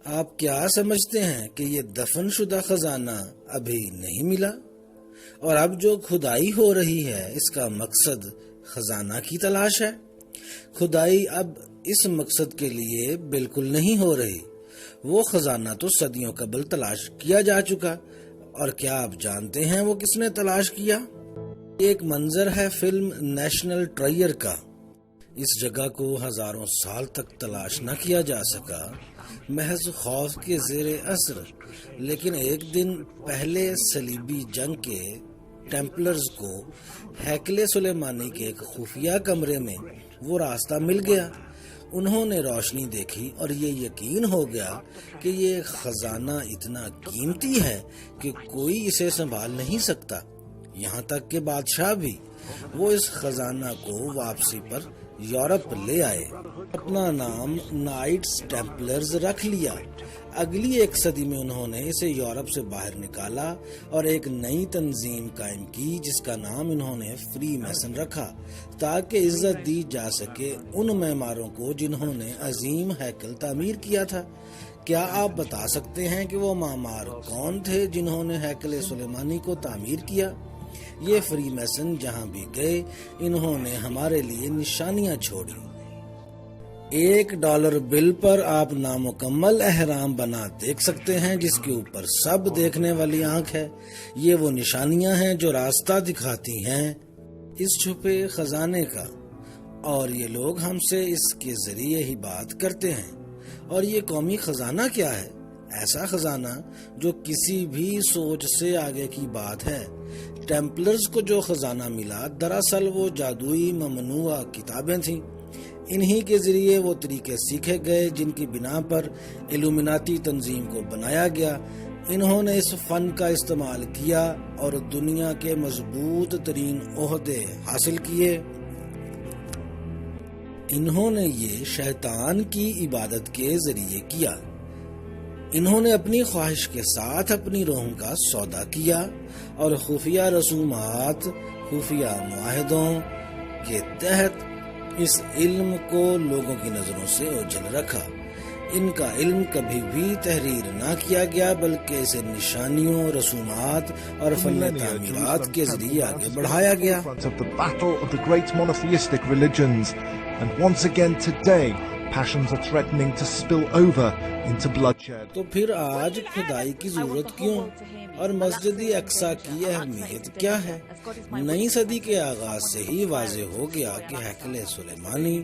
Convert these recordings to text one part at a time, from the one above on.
آپ کیا سمجھتے ہیں کہ یہ دفن شدہ خزانہ ابھی نہیں ملا؟ اور اب جو کھدائی ہو رہی ہے اس کا مقصد خزانہ کی تلاش ہے؟ کھدائی اب اس مقصد کے لیے بالکل نہیں ہو رہی، وہ خزانہ تو صدیوں قبل تلاش کیا جا چکا۔ اور کیا آپ جانتے ہیں وہ کس نے تلاش کیا؟ ایک منظر ہے فلم نیشنل ٹریئر کا۔ اس جگہ کو ہزاروں سال تک تلاش نہ کیا جا سکا، محض خوف کے زیر اثر، لیکن ایک دن پہلے صلیبی جنگ کے ٹیمپلرز کو ہیکل سلیمانی کے ایک خفیہ کمرے میں وہ راستہ مل گیا۔ انہوں نے روشنی دیکھی اور یہ یقین ہو گیا کہ یہ خزانہ اتنا قیمتی ہے کہ کوئی اسے سنبھال نہیں سکتا، یہاں تک کہ بادشاہ بھی۔ وہ اس خزانہ کو واپسی پر یورپ لے آئے، اپنا نام نائٹس ٹیمپلرز رکھ لیا۔ اگلی ایک صدی میں انہوں نے اسے یورپ سے باہر نکالا اور ایک نئی تنظیم قائم کی جس کا نام انہوں نے فری میسن رکھا، تاکہ عزت دی جا سکے ان معماروں کو جنہوں نے عظیم ہیکل تعمیر کیا تھا۔ کیا آپ بتا سکتے ہیں کہ وہ معمار کون تھے جنہوں نے ہیکل سلیمانی کو تعمیر کیا؟ یہ فری میسن جہاں بھی گئے انہوں نے ہمارے لیے نشانیاں چھوڑی۔ $1 بل پر آپ نامکمل اہرام بنا دیکھ سکتے ہیں جس کے اوپر سب دیکھنے والی آنکھ ہے۔ یہ وہ نشانیاں ہیں جو راستہ دکھاتی ہیں اس چھپے خزانے کا، اور یہ لوگ ہم سے اس کے ذریعے ہی بات کرتے ہیں۔ اور یہ قومی خزانہ کیا ہے؟ ایسا خزانہ جو کسی بھی سوچ سے آگے کی بات ہے۔ ٹیمپلرز کو جو خزانہ ملا دراصل وہ جادوئی ممنوعہ کتابیں تھیں۔ انہی کے ذریعے وہ طریقے سیکھے گئے جن کی بنا پر ایلومیناتی تنظیم کو بنایا گیا۔ انہوں نے اس فن کا استعمال کیا اور دنیا کے مضبوط ترین عہدے حاصل کیے۔ انہوں نے یہ شیطان کی عبادت کے ذریعے کیا۔ انہوں نے اپنی خواہش کے ساتھ اپنی روح کا سودا کیا اور خفیہ رسومات، خفیہ معاہدوں کے تحت اس علم کو لوگوں کی نظروں سے اوجھل رکھا۔ ان کا علم کبھی بھی تحریر نہ کیا گیا بلکہ اسے نشانیوں، رسومات اور فن تعمیرات کے ذریعے آگے بڑھایا گیا۔ Passions are threatening to spill over into bloodshed. تو پھر آج کھدائی کی ضرورت کیوں اور مسجد اقصی کی اہمیت کیا ہے؟ نئی صدی کے آغاز سے ہی واضح ہو گیا کہ ہیکل سلیمانی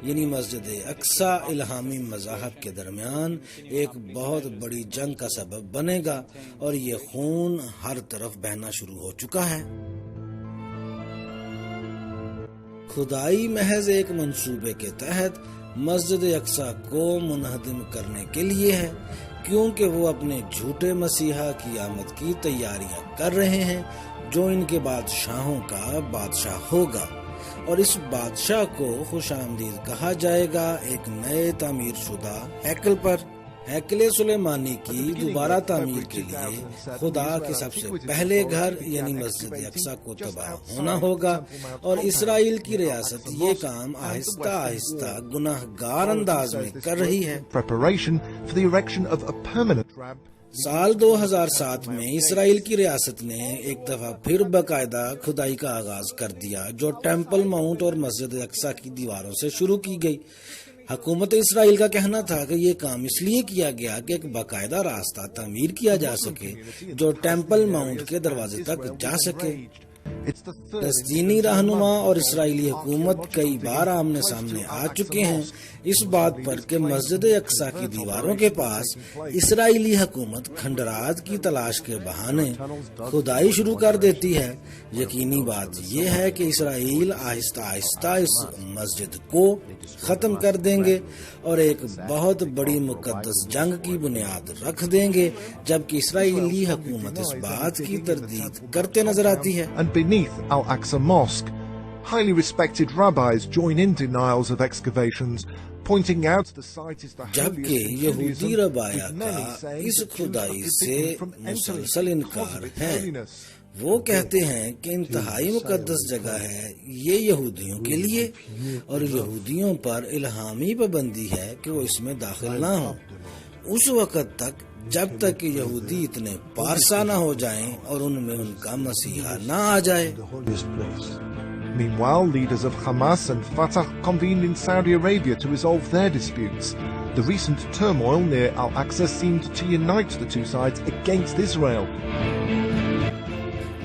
یعنی مسجد اقصی الہامی مذاہب کے درمیان ایک بہت بڑی جنگ کا سبب بنے گا، اور یہ خون ہر طرف بہنا شروع ہو چکا ہے۔ کھدائی محض ایک منصوبے کے تحت مسجد اقصی کو منہدم کرنے کے لیے ہے، کیونکہ وہ اپنے جھوٹے مسیحا کی آمد کی تیاریاں کر رہے ہیں جو ان کے بادشاہوں کا بادشاہ ہوگا، اور اس بادشاہ کو خوش آمدید کہا جائے گا ایک نئے تعمیر شدہ ہیکل پر۔ ہیکل سلیمانی کی دوبارہ تعمیر کے لیے خدا کے سب سے پہلے گھر یعنی مسجد اقصی کو تباہ ہونا ہوگا، اور اسرائیل کی ریاست یہ کام آہستہ آہستہ گناہ گار انداز میں کر رہی ہے۔ سال 2007 میں اسرائیل کی ریاست نے ایک دفعہ پھر باقاعدہ کھدائی کا آغاز کر دیا جو ٹیمپل ماؤنٹ اور مسجد اقصی کی دیواروں سے شروع کی گئی۔ حکومت اسرائیل کا کہنا تھا کہ یہ کام اس لیے کیا گیا کہ ایک باقاعدہ راستہ تعمیر کیا جا سکے جو ٹیمپل ماؤنٹ کے دروازے تک جا سکے۔ فلسطینی رہنما اور اسرائیلی حکومت کئی بار آمنے سامنے آ چکے ہیں اس بات پر کہ مسجد اقصی کی دیواروں کے پاس اسرائیلی حکومت کھنڈرات کی تلاش کے بہانے کھدائی شروع کر دیتی ہے۔ یقینی بات یہ ہے کہ اسرائیل آہستہ آہستہ اس مسجد کو ختم کر دیں گے اور ایک بہت بڑی مقدس جنگ کی بنیاد رکھ دیں گے، جبکہ اسرائیلی حکومت اس بات کی تردید کرتے نظر آتی ہے۔ And beneath Al-Aqsa Mosque, highly respected rabbis join in denials of excavations, pointing out the site is the جبکہ holiest یہودی ربایا کا اس کھدائی سے مسلسل انکار ہے۔ وہ کہتے ہیں کہ انتہائی مقدس جگہ ہے یہ یہودیوں کے لیے، اور یہودیوں پر الہامی پابندی ہے کہ وہ اس میں داخل نہ ہوں۔ اس وقت تک جب تک کہ یہودی اتنے پارسا نہ ہو جائیں اور ان میں ان کا مسیحا نہ آ جائے. Meanwhile, leaders of Hamas and Fatah convened in Saudi Arabia to resolve their disputes. The recent turmoil near Al-Aqsa seemed to unite the two sides against Israel.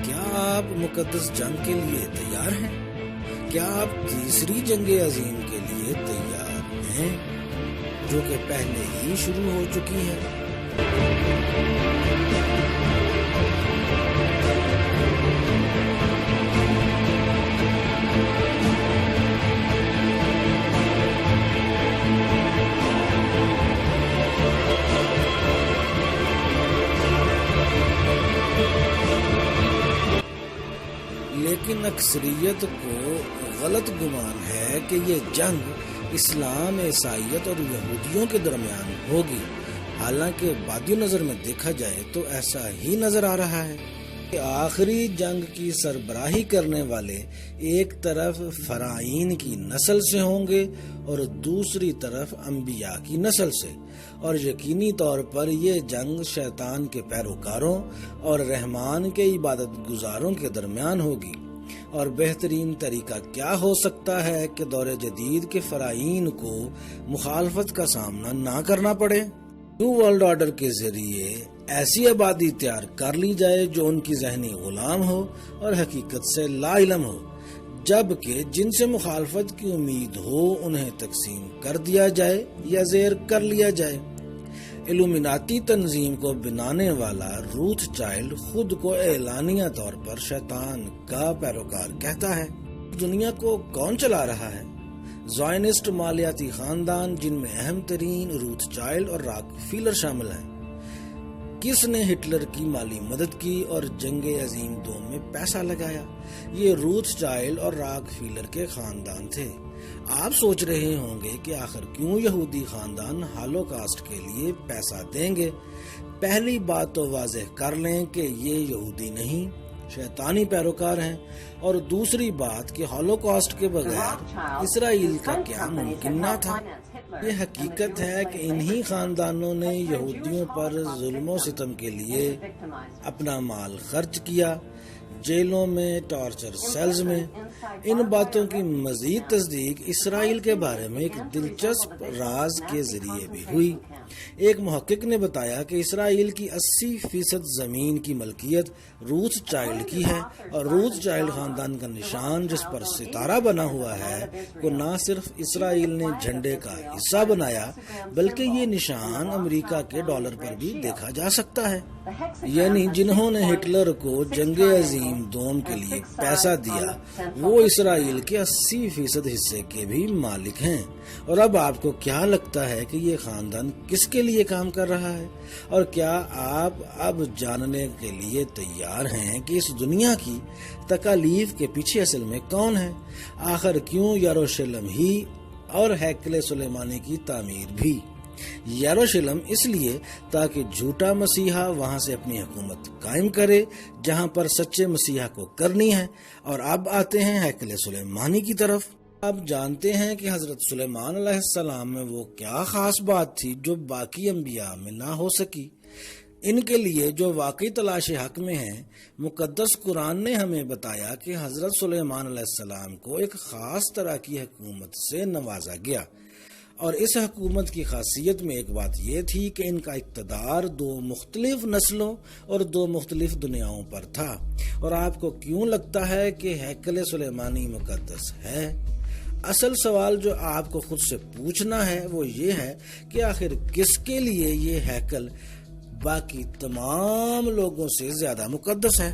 کیا آپ مقدس جنگ کے لیے تیار ہیں؟ کیا آپ تیسری جنگ عظیم کے لیے تیار ہیں جو کہ پہلے ہی شروع ہو چکی ہے؟ لیکن اکثریت کو غلط گمان ہے کہ یہ جنگ اسلام، عیسائیت اور یہودیوں کے درمیان ہوگی، حالانکہ بادی نظر میں دیکھا جائے تو ایسا ہی نظر آ رہا ہے کہ آخری جنگ کی سربراہی کرنے والے ایک طرف فرعین کی نسل سے ہوں گے اور دوسری طرف انبیاء کی نسل سے، اور یقینی طور پر یہ جنگ شیطان کے پیروکاروں اور رحمان کے عبادت گزاروں کے درمیان ہوگی. اور بہترین طریقہ کیا ہو سکتا ہے کہ دور جدید کے فرعین کو مخالفت کا سامنا نہ کرنا پڑے؟ نیو ورلڈ آرڈر کے ذریعے ایسی آبادی تیار کر لی جائے جو ان کی ذہنی غلام ہو اور حقیقت سے لا علم ہو، جبکہ جن سے مخالفت کی امید ہو انہیں تقسیم کر دیا جائے یا زیر کر لیا جائے. الومناتی تنظیم کو بنانے والا روتھ چائلڈ خود کو اعلانیہ طور پر شیطان کا پیروکار کہتا ہے. دنیا کو کون چلا رہا ہے؟ زائنسٹ مالیاتی خاندان جن میں اہم ترین روتھ چائلڈ اور راک فیلر شامل ہیں. کس نے ہٹلر کی مالی مدد کی اور جنگ عظیم دوم میں پیسہ لگایا؟ یہ روتھ چائلڈ اور راک فیلر کے خاندان تھے. آپ سوچ رہے ہوں گے کہ آخر کیوں یہودی خاندان ہالوکاسٹ کے لیے پیسہ دیں گے؟ پہلی بات تو واضح کر لیں کہ یہ یہودی نہیں، شیطانی پیروکار ہیں، اور دوسری بات کہ ہالوکاسٹ کے بغیر اسرائیل کا کیا ممکن نہ تھا. یہ حقیقت ہے کہ انہی خاندانوں نے یہودیوں پر ظلم و ستم کے لیے اپنا مال خرچ کیا، جیلوں میں، ٹارچر سیلز میں. ان باتوں کی مزید تصدیق اسرائیل کے بارے میں ایک دلچسپ راز کے ذریعے بھی ہوئی. ایک محقق نے بتایا کہ اسرائیل کی 80% زمین کی ملکیت روتھ چائلڈ کی ہے، اور روتھ چائلڈ خاندان کا نشان جس پر ستارہ بنا ہوا ہے کو نہ صرف اسرائیل نے جھنڈے کا حصہ بنایا بلکہ یہ نشان امریکہ کے ڈالر پر بھی دیکھا جا سکتا ہے. یعنی جنہوں نے ہٹلر کو جنگ عظیم دوم کے لیے پیسہ دیا وہ اسرائیل کے 80% حصے کے بھی مالک ہیں. اور اب آپ کو کیا لگتا ہے کہ یہ خاندان کس کے لیے کام کر رہا ہے؟ اور کیا آپ اب جاننے کے لیے تیار ہیں کہ اس دنیا کی تکالیف کے پیچھے اصل میں کون ہے؟ آخر کیوں یروشلم ہی اور ہیکل سلیمانی کی تعمیر بھی؟ یروشلم اس لیے تاکہ جھوٹا مسیحا وہاں سے اپنی حکومت قائم کرے جہاں پر سچے مسیحا کو کرنی ہے. اور اب آتے ہیں ہیکل سلیمانی کی طرف. آپ جانتے ہیں کہ حضرت سلیمان علیہ السلام میں وہ کیا خاص بات تھی جو باقی انبیاء میں نہ ہو سکی. ان کے لیے جو واقعی تلاش حق میں ہیں، مقدس قرآن نے ہمیں بتایا کہ حضرت سلیمان علیہ السلام کو ایک خاص طرح کی حکومت سے نوازا گیا، اور اس حکومت کی خاصیت میں ایک بات یہ تھی کہ ان کا اقتدار 2 مختلف نسلوں اور 2 مختلف دنیاؤں پر تھا. اور آپ کو کیوں لگتا ہے کہ ہیکل سلیمانی مقدس ہے؟ اصل سوال جو آپ کو خود سے پوچھنا ہے وہ یہ ہے کہ آخر کس کے لیے یہ ہیکل باقی تمام لوگوں سے زیادہ مقدس ہے؟